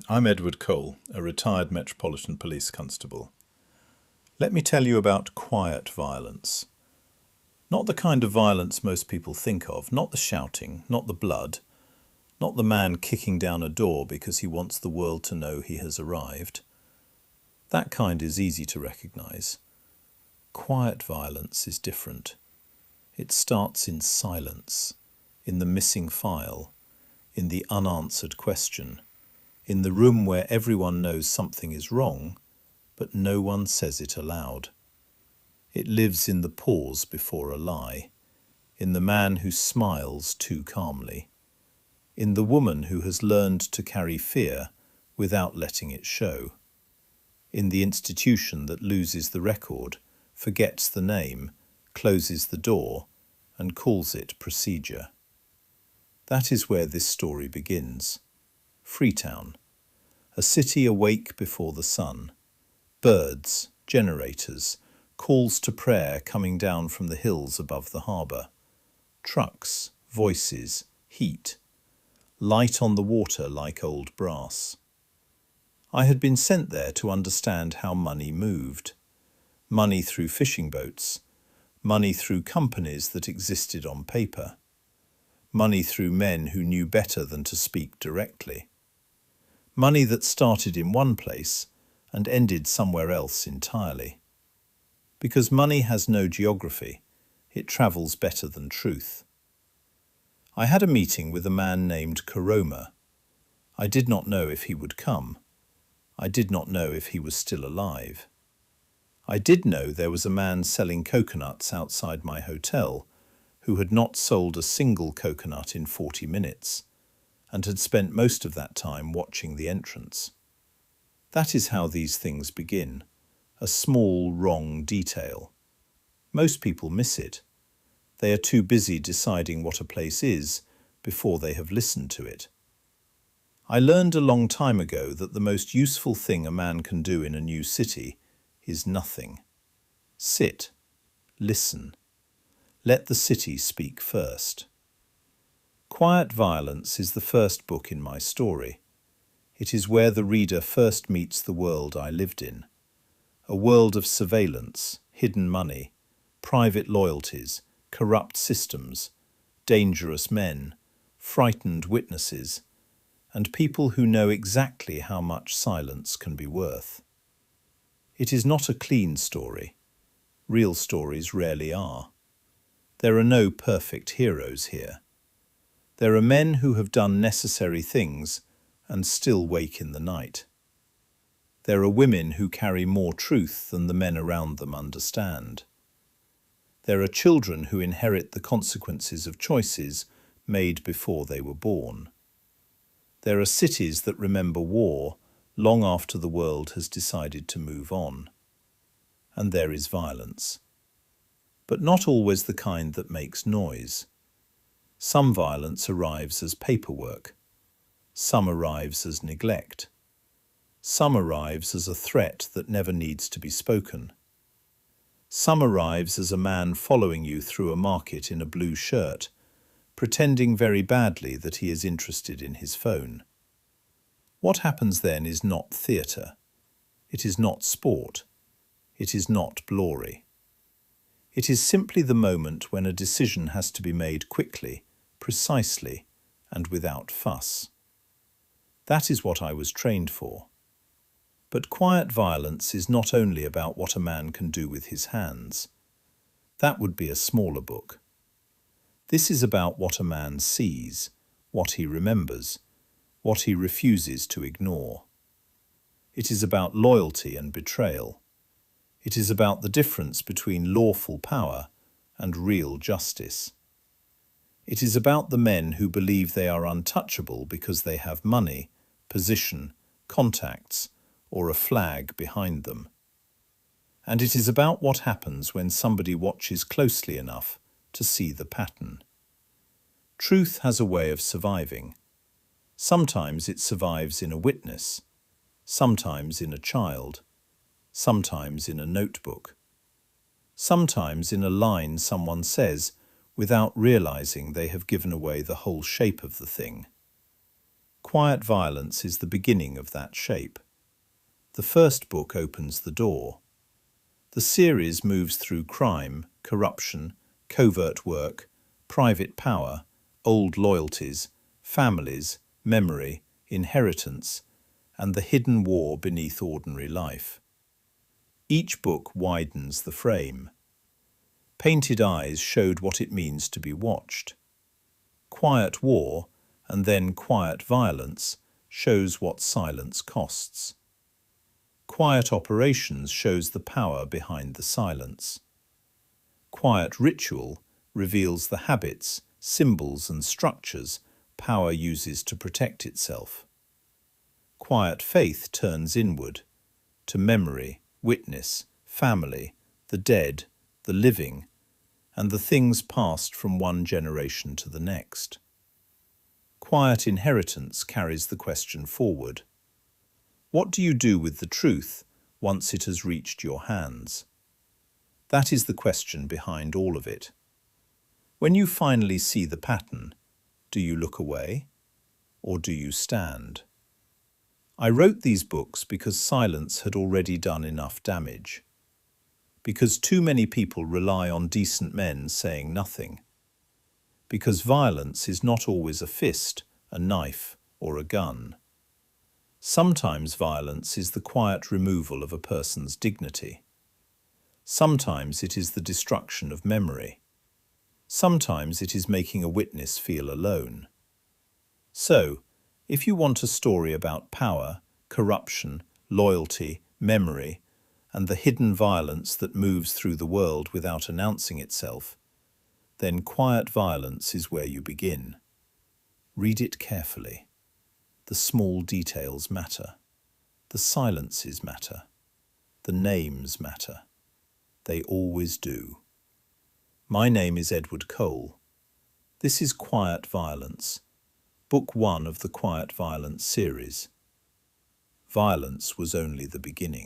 I'm Edward Cole, a retired Metropolitan Police Constable. Let me tell you about quiet violence. Not the kind of violence most people think of, not the shouting, not the blood, not the man kicking down a door because he wants the world to know he has arrived. That kind is easy to recognize. Quiet violence is different. It starts in silence, in the missing file, in the unanswered question, in the room where everyone knows something is wrong, but no one says it aloud. It lives in the pause before a lie, in the man who smiles too calmly, in the woman who has learned to carry fear without letting it show, in the institution that loses the record, forgets the name, closes the door, and calls it procedure. That is where this story begins. Freetown, a city awake before the sun. Birds, generators, calls to prayer coming down from the hills above the harbour. Trucks, voices, heat. Light on the water like old brass. I had been sent there to understand how money moved. Money through fishing boats. Money through companies that existed on paper. Money through men who knew better than to speak directly. Money that started in one place and ended somewhere else entirely. Because money has no geography, it travels better than truth. I had a meeting with a man named Karoma. I did not know if he would come. I did not know if he was still alive. I did know there was a man selling coconuts outside my hotel who had not sold a single coconut in 40 minutes and had spent most of that time watching the entrance. That is how these things begin, a small wrong detail. Most people miss it. They are too busy deciding what a place is before they have listened to it. I learned a long time ago that the most useful thing a man can do in a new city is nothing. Sit, listen. Let the city speak first. Quiet Violence is the first book in my story. It is where the reader first meets the world I lived in. A world of surveillance, hidden money, private loyalties, corrupt systems, dangerous men, frightened witnesses, and people who know exactly how much silence can be worth. It is not a clean story. Real stories rarely are. There are no perfect heroes here. There are men who have done necessary things and still wake in the night. There are women who carry more truth than the men around them understand. There are children who inherit the consequences of choices made before they were born. There are cities that remember war long after the world has decided to move on. And there is violence. But not always the kind that makes noise. Some violence arrives as paperwork. Some arrives as neglect. Some arrives as a threat that never needs to be spoken. Some arrives as a man following you through a market in a blue shirt, pretending very badly that he is interested in his phone. What happens then is not theatre. It is not sport. It is not glory. It is simply the moment when a decision has to be made quickly, precisely, and without fuss. That is what I was trained for. But quiet violence is not only about what a man can do with his hands. That would be a smaller book. This is about what a man sees, what he remembers, what he refuses to ignore. It is about loyalty and betrayal. It is about the difference between lawful power and real justice. It is about the men who believe they are untouchable because they have money, position, contacts, or a flag behind them. And it is about what happens when somebody watches closely enough to see the pattern. Truth has a way of surviving. Sometimes it survives in a witness, sometimes in a child, sometimes in a notebook, sometimes in a line someone says without realizing they have given away the whole shape of the thing. Quiet violence is the beginning of that shape. The first book opens the door. The series moves through crime, corruption, covert work, private power, old loyalties, families, memory, inheritance, and the hidden war beneath ordinary life. Each book widens the frame. Painted Eyes showed what it means to be watched. Quiet War, and then Quiet Violence, shows what silence costs. Quiet Operations shows the power behind the silence. Quiet Ritual reveals the habits, symbols and structures power uses to protect itself. Quiet Faith turns inward, to memory, witness, family, the dead, the living, and the things passed from one generation to the next. Quiet Inheritance carries the question forward. What do you do with the truth once it has reached your hands? That is the question behind all of it. When you finally see the pattern, do you look away or do you stand? I wrote these books because silence had already done enough damage. Because too many people rely on decent men saying nothing. Because violence is not always a fist, a knife, or a gun. Sometimes violence is the quiet removal of a person's dignity. Sometimes it is the destruction of memory. Sometimes it is making a witness feel alone. So, if you want a story about power, corruption, loyalty, memory, and the hidden violence that moves through the world without announcing itself, then Quiet Violence is where you begin. Read it carefully. The small details matter. The silences matter. The names matter. They always do. My name is Edward Cole. This is Quiet Violence, Book 1 of the Quiet Violence series. Violence was only the beginning.